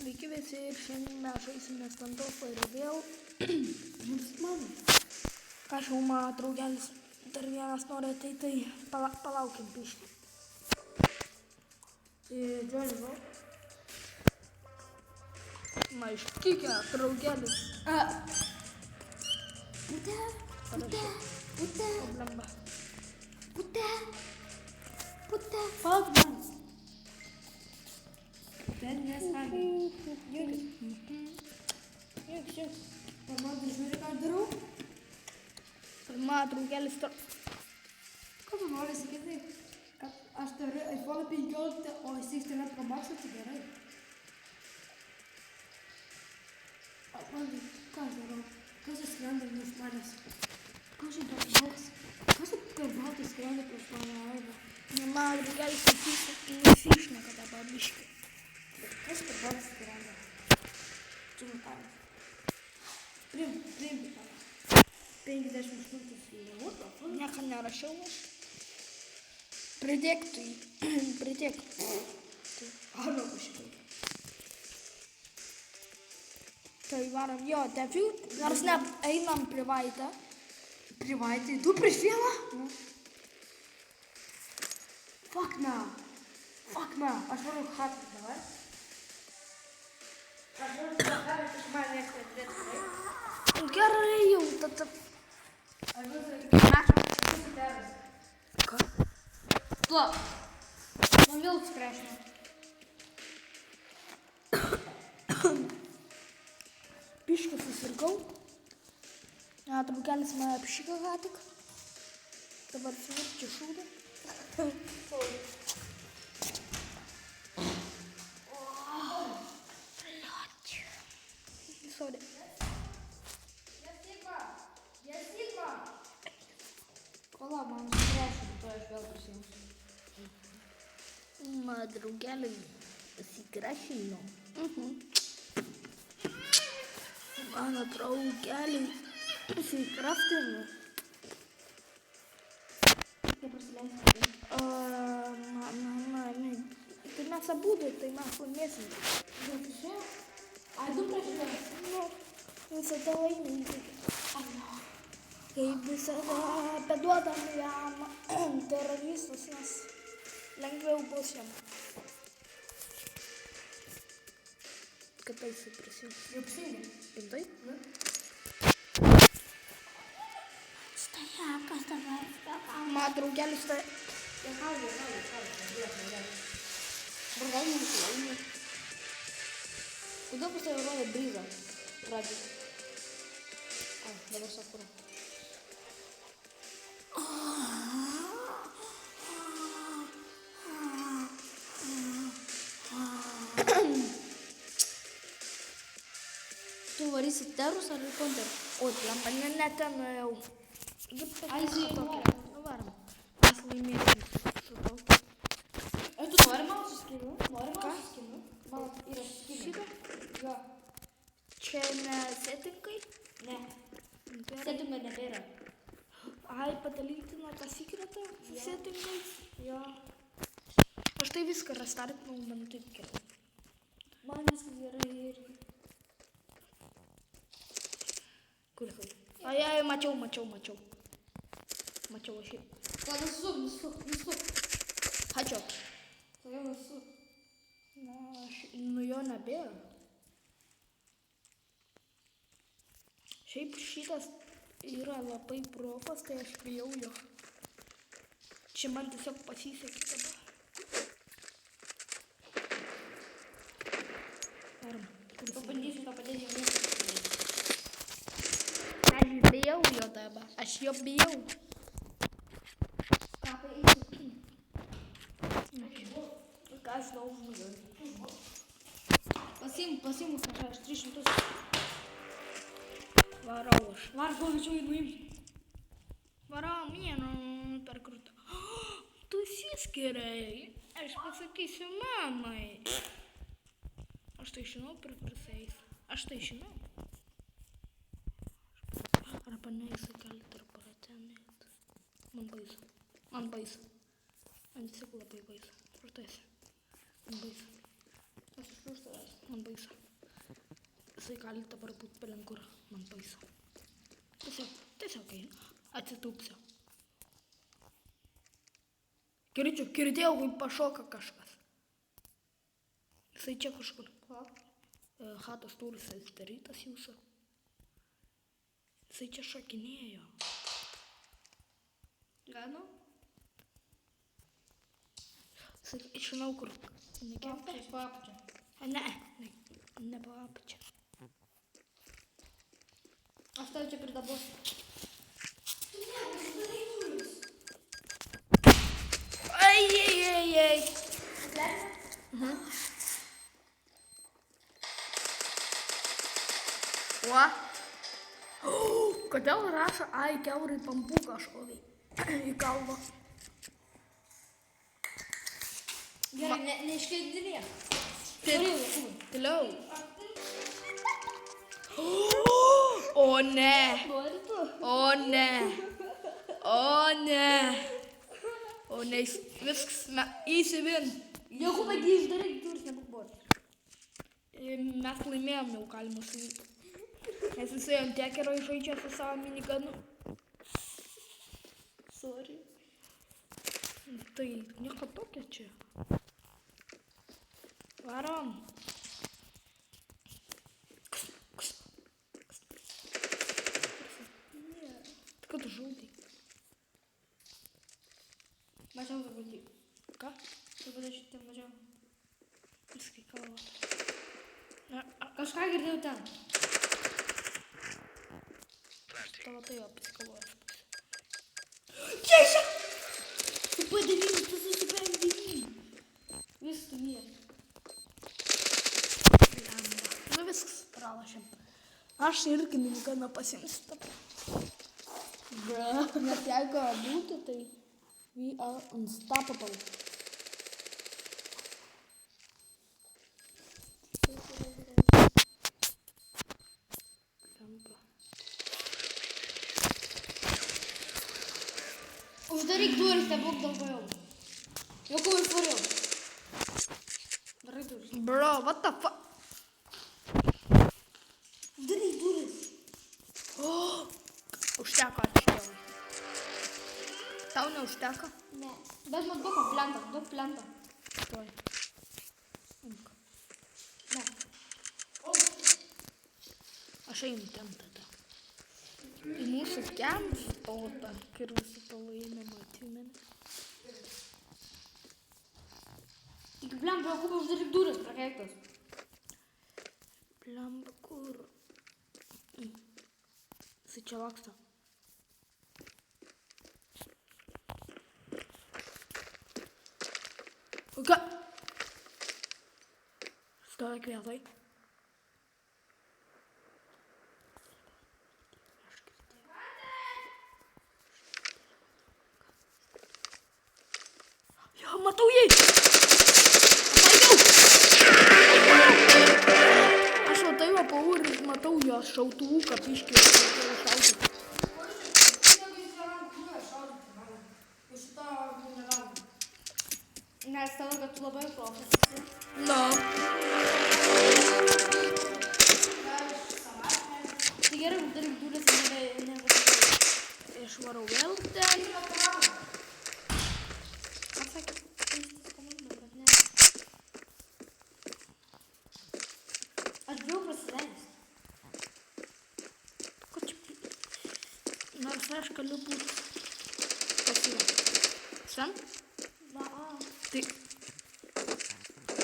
Sveiki visi ir šiandien mes žaisime standofą ir vėl. Man. Kažau mano draugelis dar vienas nori ateiti, tai palaukim biškį. Johnny Rock. Maiškikė, draugelis. Pute. Problema. Pute. Fuck man. Ben nesąmonė. Juk. Ar man žiūri, ką darau? Mano draugelis Ką tu nori sakyti? Kad aš turiu iPhone 15, o 16 Pro Max, tai gerai. Man, ką aš darau? Kas įskrenda iš manęs? Kas čia toks baltas? Kas čia baltas skrenda prieš mano veidą? mano draugelis nusišneka dabar biškį. Kas per baltas skrenda? Čia nutaras. Priimti tą. 50 šimtus lėvuto. Nieko nerašiau aš. Pridėk. Arba kažkaip. Tai varom jo, defiu, nors ne einam privaitą. Privaitį? Du prieš vieną? Fuck na. Aš varu hatą dabar. Aš varu hatą, iš man nieks nedrėtų. Gerai jau, tada. Aš varu hatą. Ką? Tuo. Man vėl skrešino. Biškį susirgau. Draugelis mane apšyko ką tik. Dabar suvirčiu šūdą. Sorry. Nesigma. Kola, man skrešino, to aš vėl prisimsiu. Mano draugeliai pasigrašino. Mano draugeliai pasikraftino. Neprasileisti. Tai mes abudu, tai mes laimėsim. Ai, du prieš vieną. Nu, visada laimingi. Kaip visada beduodam jam teroristus, nes lengviau bus jam. Kada jisai prisijungs? Jau prisijungė. Rimtai? Ne? Stajakas dabar. Mano draugelis tai... Kalbė. Gal nesilaimė. Kodėl pas tave rodė brizą? Pradžiai. Ai, dabar sakura. Tu varysi terus ar konter? O, lempa, ne ten nuėjau. Ai, jisai tokia. Nuvarom. Mes laimėsim su tokiu. Ai, tu nori man suskinu? Nori man suskinu? Man yra suskinu. Šitą? Jo. Čia ne setingai? Ne. Setingo nebėra. Ai, padalyti nuo tą sekretą su setingais? Jo. Aš tai viską restartinau, man taip gerai. Man viskas gerai ir... Kur tai? Ai, mačiau. Mačiau aš jį. Gal nusuk. Hačio. Tai jau nusuk. Na, jo nebėra. Šiaip šitas yra labai profas, tai aš bijau jo. Čia man tiesiog pasisekė dabar. Varom. Pabandysiu tą padėti jauniems. Aš bijau jo dabar. Aš jo bijau. Ką paeisiu? Ką žinau žmonių. Pasiimu kažką, aš 300. Varau aš. Vargo, tačiau jį nuimti. Varau, nu, per krūtą. Tu įsiskiriai. Aš pasakysiu mamai. Aš tai žinau, per kursais. Aš tai žinau. Arba ne, jisai gali tarp paratenėt. Man baisu. Man tiesiog labai baisu. Protesi. Man baisu. Aš iš už tavęs. man baisu. Jisai gali dabar būti pelenkur, man baisu. Tiesiog atsitūpsiu. Girdėjau, kaip pašoka kažkas. Jisai čia kažkur. Chatos durys atidarytas jūsų. Jisai čia šokinėjo. Gano? Jisai, žinau kur. Papučia. Ne papučia. Aš tau čia pridabosiu. Ai. O? Kodėl rašo, ai, kiaurai pampuką šovė į galvą? Gerai, neiškeidinėk. Toliau. O ne. Nori tu? O ne, viskas įsivin. Jokūbai, išdaryk duris, nebūk bori. Mes laimėjom, jau galima sakyti. Nes jisai ant tiek yra žaidžia su savo miniganu. Sorry. Tai nieko tokio čia. Varom. Tai kad žūdai. Mažiau truputį. Ką? Truputį šitą mažiau. Viskai kalba. Kažką girdėjau ten. Tavo tai jo apsikalojęs. Čia! Tu padėvini, tu susipėm dėvini. Vis tu mėg. Nu viskas, pralašėm. Aš irgi miniganą pasimstu. Nes jeigu būtų, tai we are unstoppable. Uždaryk duris, nebūk daugiau. Jokūbai, svariau. Darai duris. Bro, what the fuck? Uždaryk duris. Užteko, ačiū. Tau neužteko? Ne. Bet man duok plentą. Tuoj. Ne. Aš einu ten tada. Į mūsų kemp stota, kur visi palaimimo atsimeni. Tik blemba, Jokūbai, uždaryk duris, prakeiktas. Blemba kur? Jisai čia laksto. O ką? Stovėk vietoj. Jo, matau jį! Aš matau jo pavų ir matau jo šautuvų biškį. Nes tavo, kad tu labai profas. No. Tai gerai, uždaryk duris, nebe. Išvarau vėl ten. Pasakė, keistis komandą, bet ne. Aš bijau prasileist. Ko čia? Nors aš galiu būti pasyva. Sen? Va. Tai.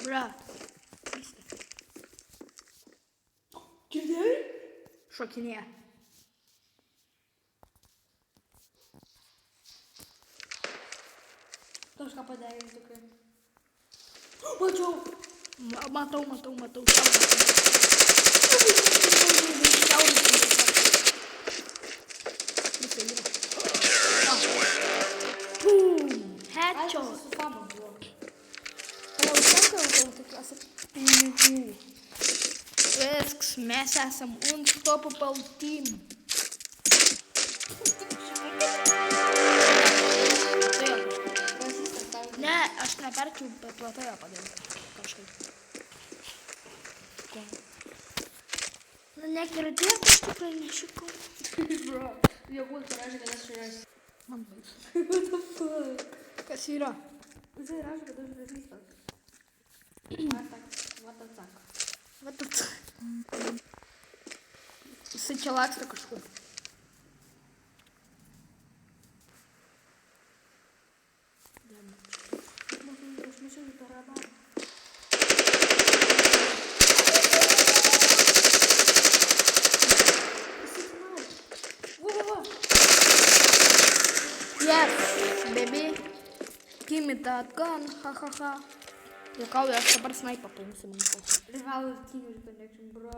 Brat. Girdėjai? Šokinėja. Kažką padarė tikrai. Mačiau. Matau. Boom! Headshot! Su fama buvo. Pinigų. Viskas, mes esam unstoppable team. Ne, aš neperčiau, bet platoje padėjau kažkaip. negirdėt iš tikrai nešikau. Bro, jokul parašė, kad aš šaras. Man baisu. What the fuck? Kas yra? Jisai rašo, kad aš rasistas. What atsako? Va tas. Jisai čia laksto kažkur. Aš mačiau į tarabaną. Yes, baby. Give me that gun, ha ha ha. Juokauju, aš dabar snaipą paimsiu man. Rivalus King's Connection, bro.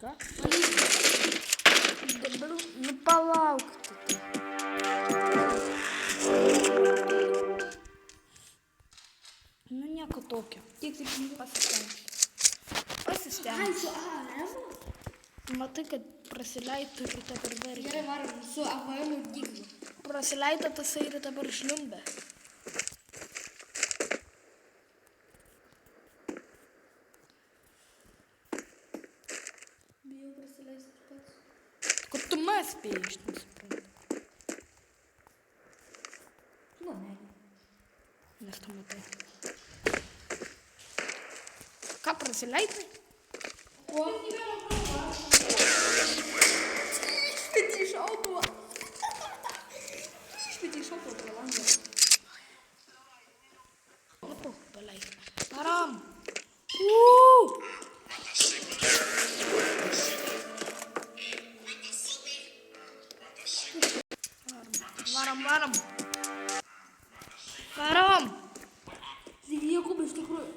Ką? Dabar, nu palauk. Nu nieko tokio. Kiek 7? Pasistengsiu. Ai, Pasistengsiu. su ARM? Matai, kad prasileido ir dabar verkia. Gerai, varom su AVM giglu. Prasileido tasai ir dabar šliumbė. Bijau prasileisti pats. Kur tu man spėjai, aš nesuprantu. Nu, ne. Nes tu matai. Ką prasileidai? O? Išmetė iš auto. Išmetė iš auto pro langą. Nu, paleik. Varom. Varom. Varom. Jokubai, iš tikrųjų.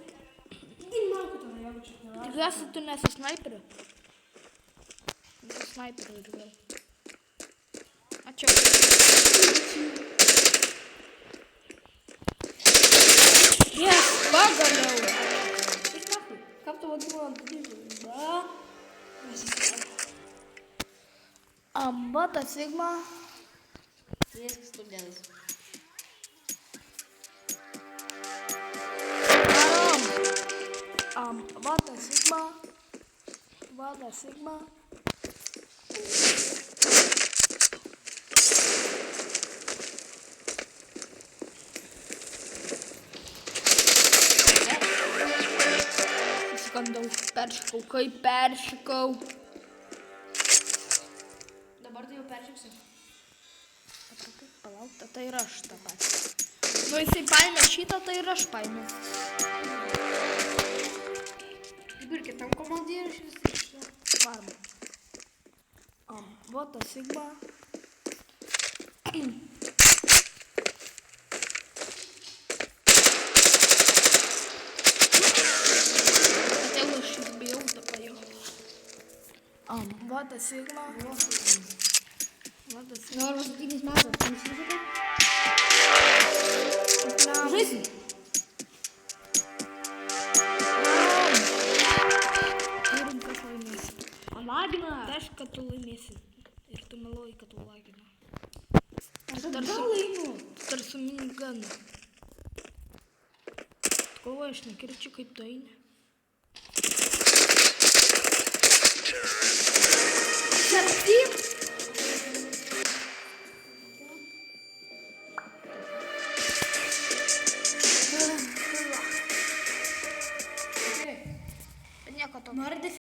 Gimnauku tave, jeigu čia nėra. Tikiuosi, tu nesi snaiperiu. Nesi snaiperiu ir vėl. Ačiū. Yes, pagaliau. Iš nafui. Kaip tavo gyvo ant didžių? Ba. Ambata Sigma. Viskas studėlis. Varom. Vata Sigma. Vata Sigma. Susikandau. Peršikau. Kaip peršikau. Dabar tai jau peršyksiu. Palauk, tai ir aš tą patį. Nu, jisai paėmė šitą, tai ir aš paėmiau. Ir kitam komandyrui šis iš... Varom. Vata Sigma. Atėjau aš ir bijau dabar jau. Vata Sigma. Vata Sigma. Noriu pasakyti metų. Nusipirka? Žaisim. Turim, kas laimėsi. Lagina. Tai aišku, kad tu laimėsi. Ir tu meluoji, kad tu lagina. Aš gal laimiu. Tarsi miniganu. Kovoju, aš nekirčiu kaip tu eini. Septyp. Nieko to. Nori